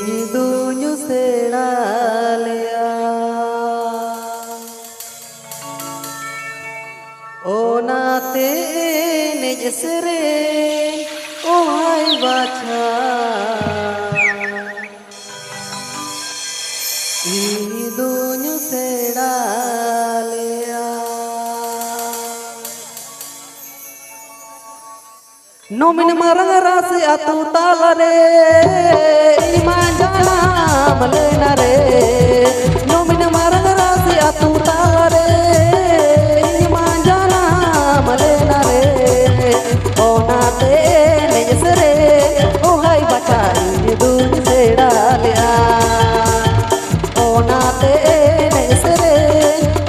Idunya sedalea Onate nejesere ohai baca Idunya sedalea Nomin marang rasi atu talare iman jana malena re Nomin marang rasi atu talare iman jana malena re Onate nejesere ohai baca idunya sedalea Onate nejesere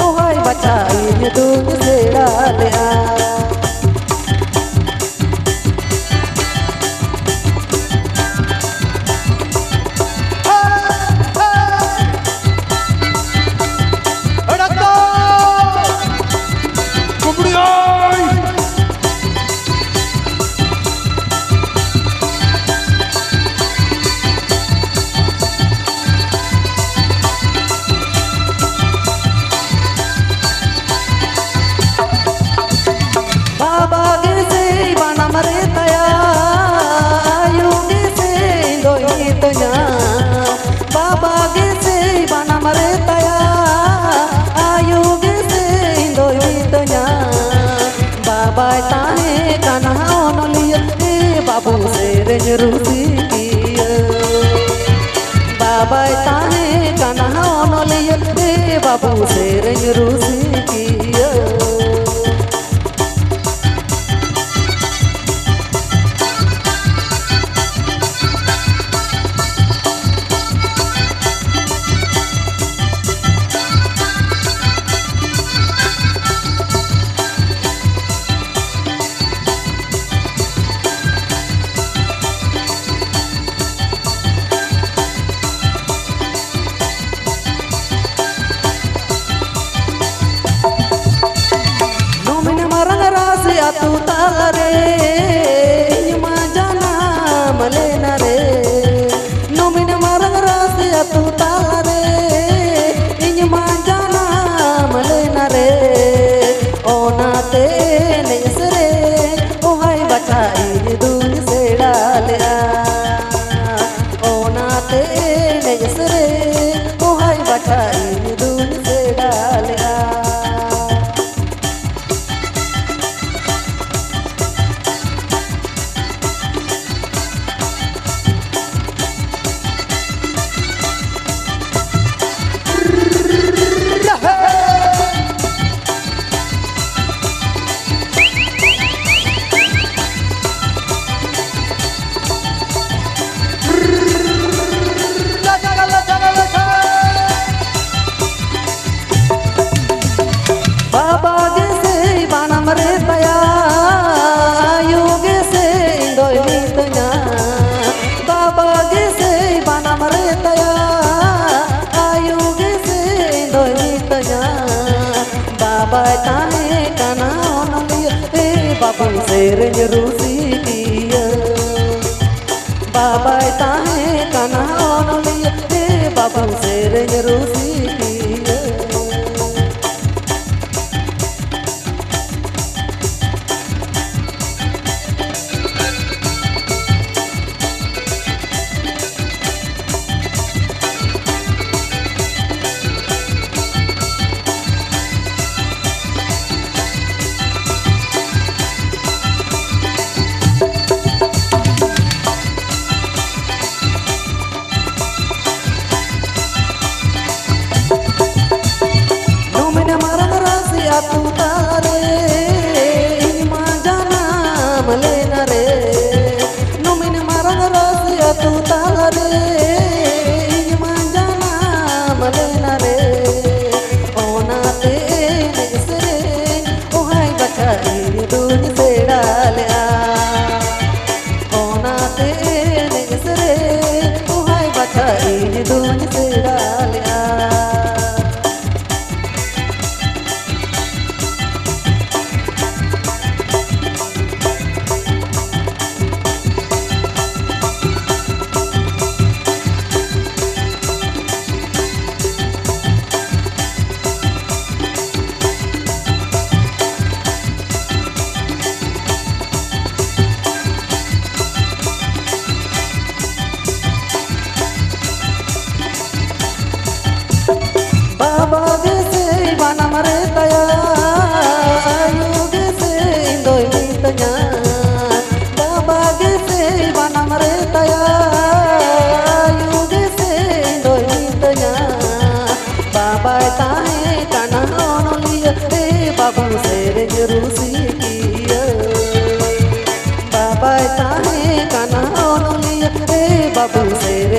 ohai baca idunya sedalea Babai tahe kana onoliya babu serenya rusikiya Babai tahe kana onoliya babu serenya rusikiya atu talare iman jana malena re Nomin marang rasi atu talare iman jana malena re Onate nejesere ohai baca idunya sedalea Onate nejesere ohai baca idunya sedalea Babai tahe kana onoliya babu serenya rusikiya Babai tahe kana onoliya babu serenya rusikiya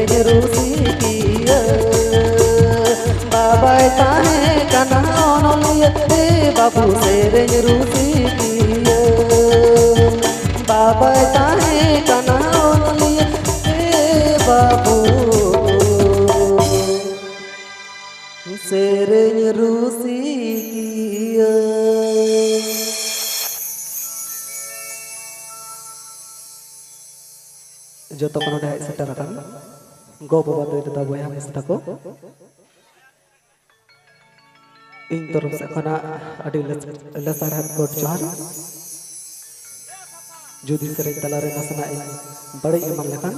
सेरेंग रुसिकिया बाबा ताहे कना ओनलिया ए बाबू सेरेंग रुसिकिया बाबा ताहे कना ओनलिया ए बाबू सेरेंग रुसिकिया जो तो कनो ढाई shutter kan go baba do itu tabu yang istako ing terus kana adi lesaran kot johar judi sering talare nasana ing badi eman lekan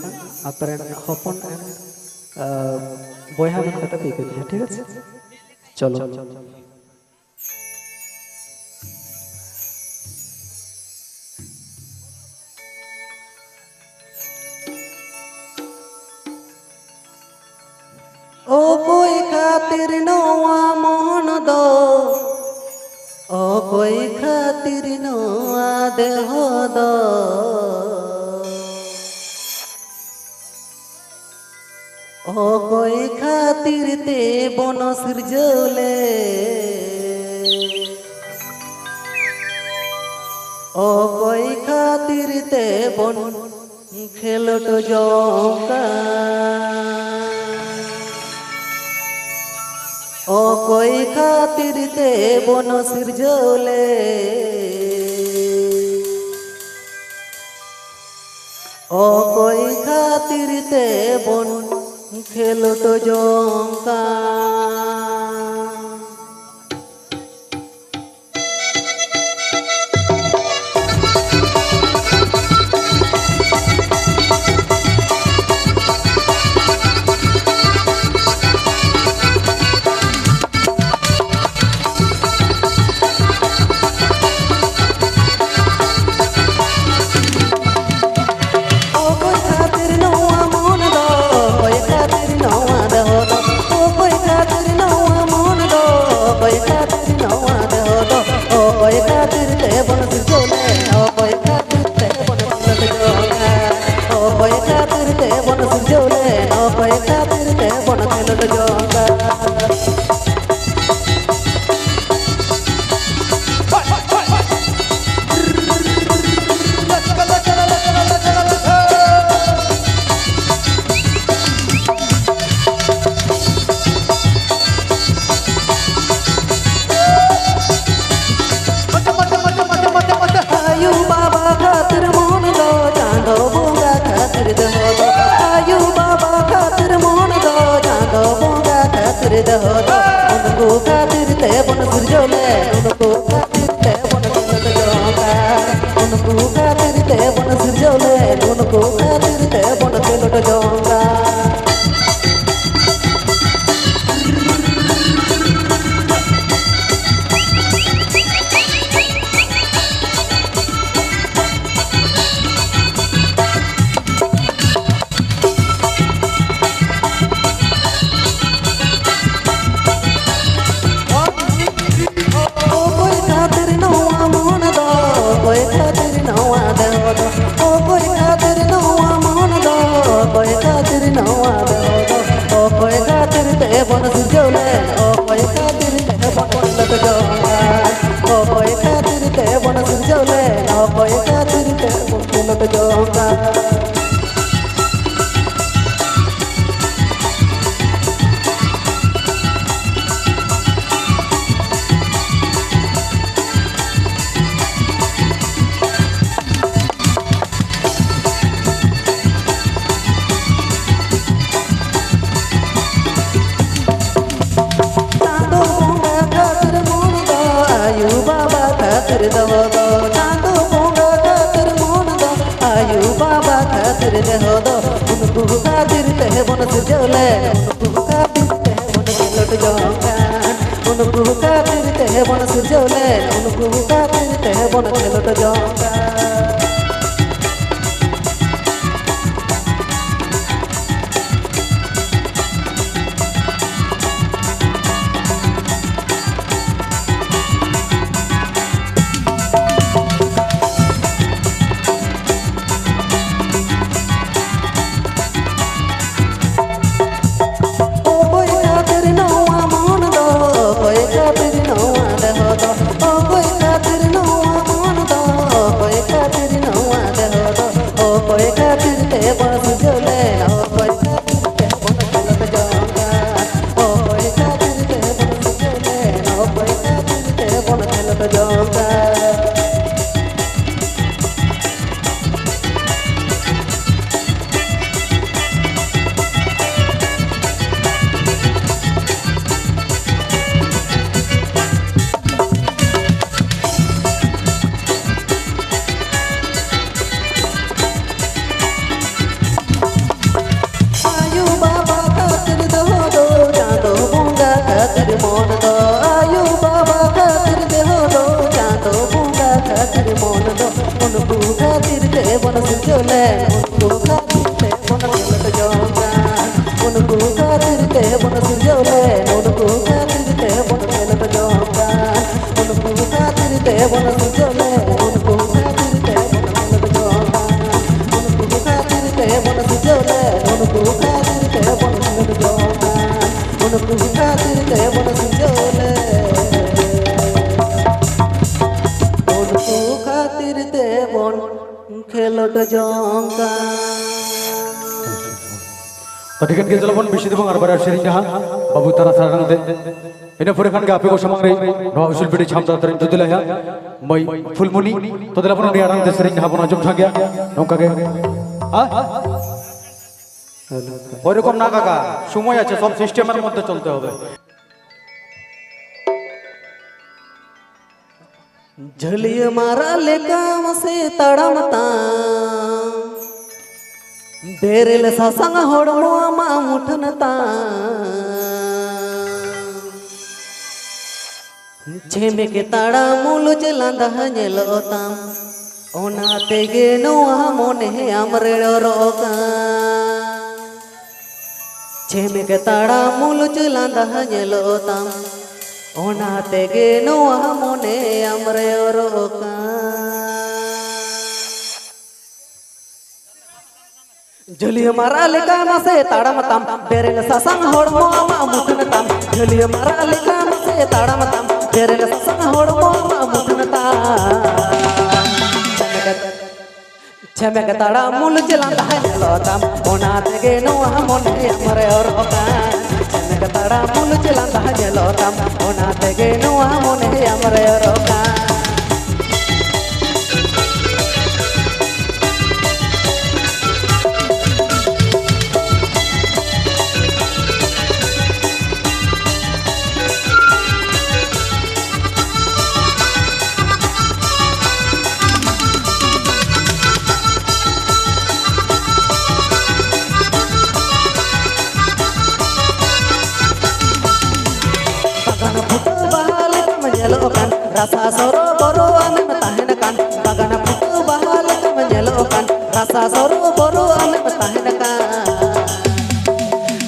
aparen hopon and boya man kata pikir ya ঠিক আছে চলো ओ कोई खातिर नवा मोहन दो ओ कोई खातिर नवा देह दो ओ कोई खातिर ते बन सिरजले ओ कोई खातिर ते बन खेलट जौका ओ कोई खातिर ते बन सिरजले ओ कोई खातिर ते बन खेलट जौका उनको खातिर ते बन सिरजले उनको खातिर ते बन जौका उनको खातिर ते बन सिरजले उनको खातिर ते बन खेलट जौका बन सिरजले ओ कोई खातिर ते बन लट जौका ओ कोई खातिर ते बन सिरजले ओ कोई खातिर ते बन लट जौका चांदो पोंगा खातिर मोन दो आयु बाबा खातिर देह दो उनको खातिर ते बन सिरजले उनको खातिर ते बन खेलट जौका उनको खातिर ते बन सिरजले उनको खातिर ते बन खेलट जौका उनको खातिर ते बन खेलत जोंकान उनको खातिर ते बन सुजले उनको खातिर ते बन खेलत जोंकान उनको खातिर ते बन सुजले उनको खातिर ते बन खेलत जोंकान उनको खातिर ते बन सुजले उनको खातिर ते बन खेलत जोंकान tadi kan kita telepon bisi itu mengarbar sharing dah babu tanah sarang deh ini pura kan gape ko samang re no usul bidi chamta tarin tu dilah ya mai fulmuni to telepon ni arang deh sharing dah pun ajum thang gaya nongka ge ah ওইরকম না কাকা সময় আছে সব সিস্টেমের মধ্যে চলতে হবে झलिया मारा ले काम से तड़मता बेरेल सासंग होड़मो मा मुठनता छेमे के ताड़ा मुलु चलांदा हनेलोता ओना तेगे नोआ मोने हमरे रोका छेमे के ताड़ा मुलु चलांदा हनेलोता ओना तेगे नोआ मोने हमरे रोका झलिया मारा लेका मसे ताड़ा मतम बेरेल सासंग होड़मो मा मुठनता झलिया मारा लेका मसे ताड़ा मतम बेरेल सासंग होड़मो मा मुठनता छमे के ताड़ा मुल चलांदा हनेलोता ओना तेगे नोआ मोने हमरे रोका छमे के ताड़ा मुल चलांदा हनेलोता ओना तेगे नोआ मोने हमरे रोका rasa soro boro ane matahen kan bagana putu bahal menyelokan rasa soro boro ane matahen kan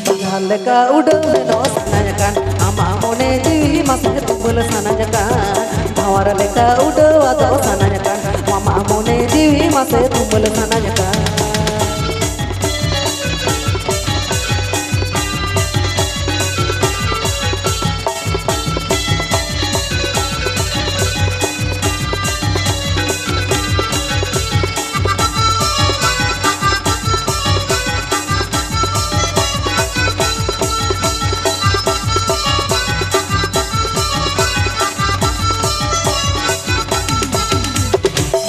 bahal ka udel no sananya kan ama mone jiwi masih tubul sananya kan bawar leka udel ado sananya kan mama mone jiwi masih tubul sananya kan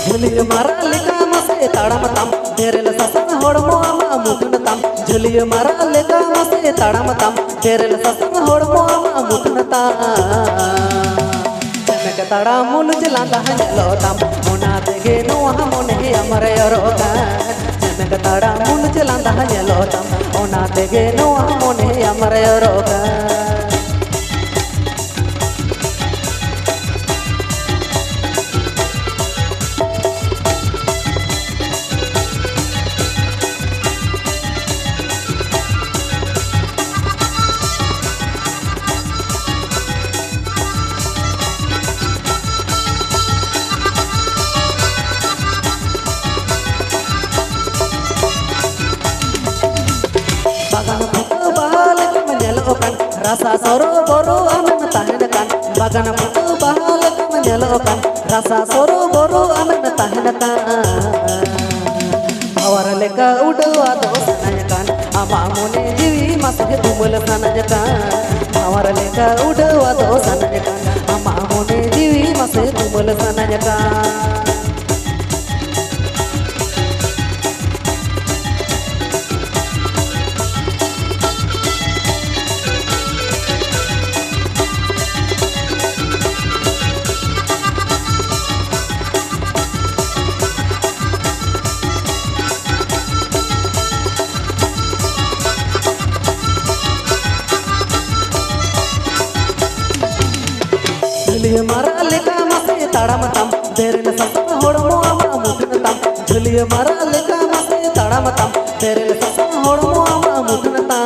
Jhaliya मारा लेका मसे ताड़ा मतम बेरेल सासंग होड़मो मा मुठनता झलिया मारा लेका मसे ताड़ा मतम बेरेल सासंग होड़मो मा मुठनता छमे के ताड़ा मुल चलांदा हनेलोता ओना तेगे नोआ मोने हमरे रोका छमे के ताड़ा मुल चलांदा हनेलोता ओना तेगे नोआ मोने हमरे रोका rasa soro boro ane matahen kan bagana putu bahal menyelokan rasa soro boro ane matahen kan bawar leka udu ado sananya kan ama mone jiwi masih tumul sananya kan bawar leka udu ado sananya kan ama mone jiwi masih tumul sananya kan Jhaliya मारा लेका मसे ताड़ा मतम बेरेल सासंग होड़मो मा मुठनता झलिया मारा लेका मसे ताड़ा मतम बेरेल सासंग होड़मो मा मुठनता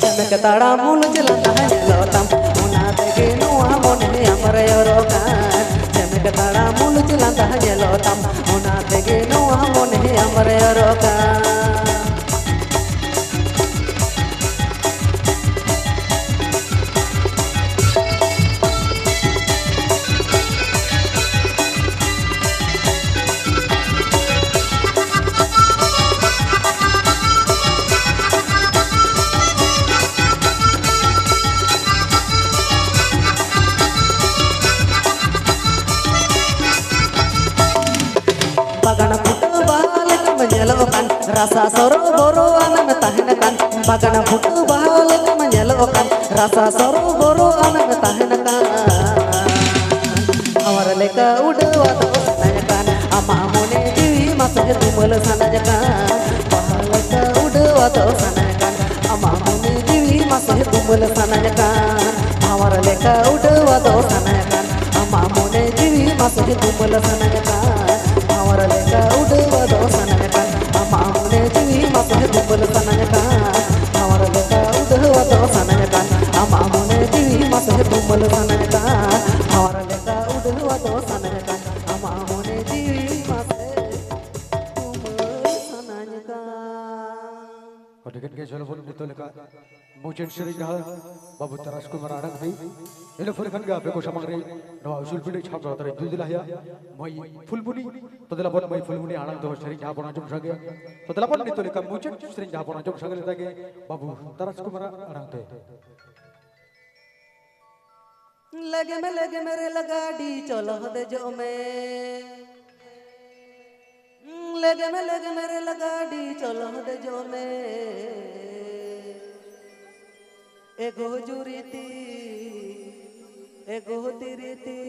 छमे के ताड़ा मुल चलता है लोतम उना देगे नुआ मोने हमरे रोकान जम के ताड़ा मुल चलता है लोतम उना देगे नुआ मोने हमरे रोकान Bagana putu balik menyelokan rasa soro boro anak metahenakan Bagana putu balik menyelokan rasa soro boro anak metahenakan Awar leka udah wato sanayakan ama mone diwi masih tumul sanayakan Bahal leka udah wato sanayakan ama mone diwi masih tumul sanayakan Awar leka udah wato sanayakan ama mone diwi masih tumul sanayakan Awar leka udah wato sanayakan ama mone diwi masih tumul sanayakan Awar leka udah wato sanayakan ama mone diwi masih tumul sanayakan Awar leka udah wato sanayakan ama mone diwi masih tumul sanayakan Kodikan ke jalan pun itu leka muncul sering dah babu terasku meradang sih ini furikan ke apa ko samangre no usul pide chap rata re dudila ya moi fulbuni to delapon moi fulbuni anang to sering dah pona jum sage to delapon itu leka muncul sering dah pona jum sage leta ke babu terasku meradang te लगे मेरे लगाड़ी चलो दे जो में लगे मेरे लगाड़ी चलो दे जो में एगो जुरीती एगो तिरीती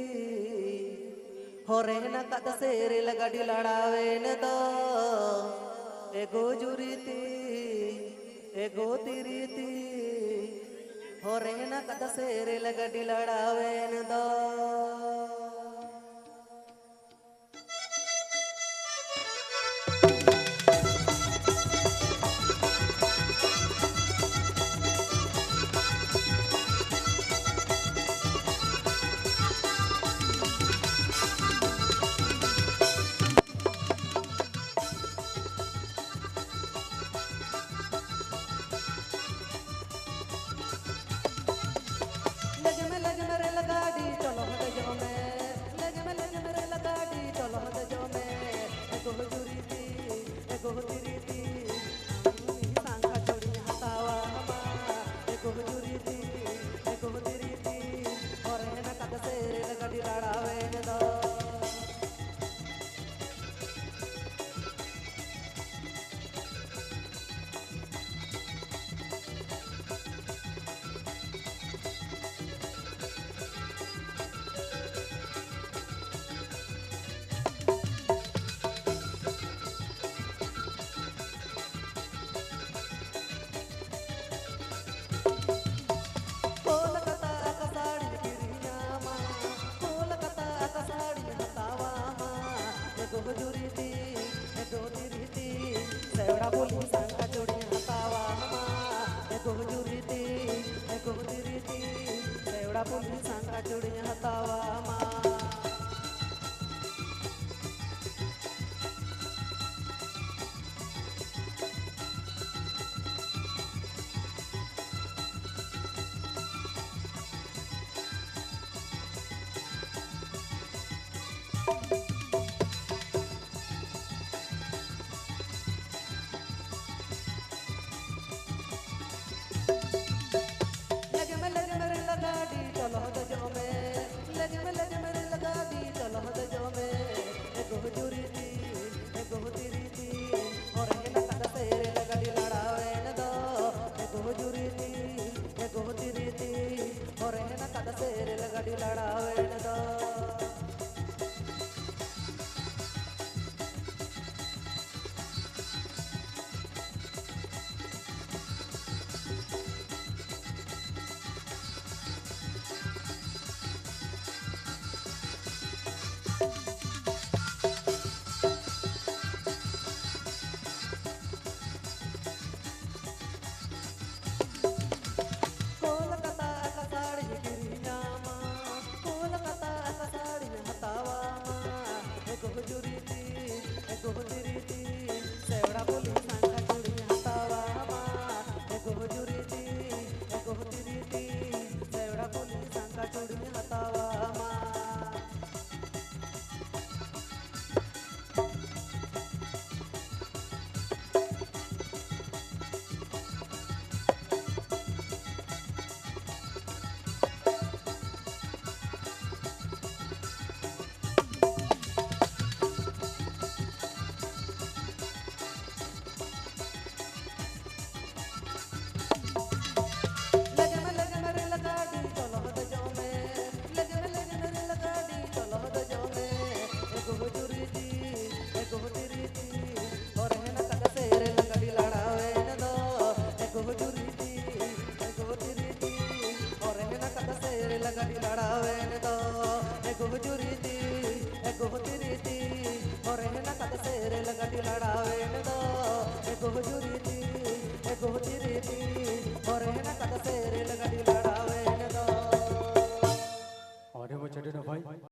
होरे ना कद सेरे लगाड़ी लड़ावे न दो एगो जुरीती एगो तिरीती होरे ना कद सेरे लगाड़ी लड़ावे न दो लगे मेरे लगाड़ी चलो हद जो में लगे मेरे लगाड़ी चलो हद जो में एगो जुरीती एगो तिरीती सांखा छोड़ी हतावा हमा एगो जुरीती एगो तिरीती और है ना कद से लगाड़ी लड़ावे न दो सेवड़ा बोली सांखा जोड़ी हतावा हमा एगो जुरीती एगो तिरीती सेवड़ा बोली सांखा जोड़ी हतावा हमा लगे मेरे लगाड़ी चलो हद जो में लगे मेरे लगाड़ी चलो हद जो में एगो जुरीती एगो तिरीती और है ना कद सेरे लगाड़ी लड़ावे न दो एगो जुरीती एगो तिरीती और है ना कद सेरे लगाड़ी लड़ावे न दो गाड़ी लड़ावेन दो एगो जुरीती एगो तिरीती